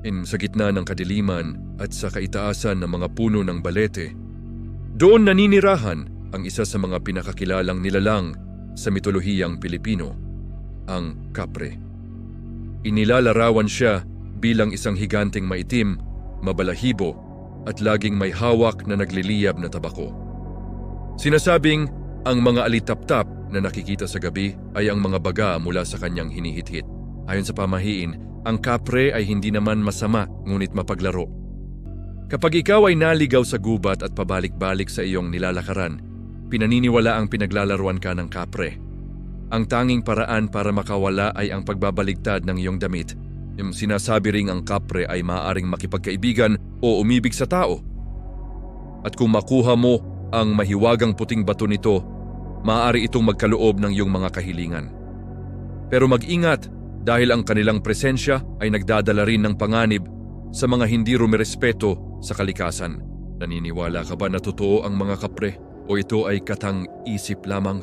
Sa gitna ng kadiliman at sa kaitaasan ng mga puno ng balete, doon naninirahan ang isa sa mga pinakakilalang nilalang sa mitolohiyang Pilipino, ang kapre. Inilalarawan siya bilang isang higanteng maitim, mabalahibo at laging may hawak na nagliliyab na tabako. Sinasabing ang mga alitaptap na nakikita sa gabi ay ang mga baga mula sa kanyang hinihit-hit. Ayon sa pamahiin, ang kapre ay hindi naman masama ngunit mapaglaro. Kapag ikaw ay naligaw sa gubat at pabalik-balik sa iyong nilalakaran, pinaniniwala ang pinaglalaruan ka ng kapre. Ang tanging paraan para makawala ay ang pagbabaligtad ng iyong damit. Sinasabi ring ang kapre ay maaaring makipagkaibigan o umibig sa tao. At kung makuha mo ang mahiwagang puting bato nito, maaari itong magkaloob ng iyong mga kahilingan. Pero mag-ingat dahil ang kanilang presensya ay nagdadala rin ng panganib sa mga hindi rumirespeto sa kalikasan. Naniniwala ka ba na totoo ang mga kapre o ito ay katang isip lamang?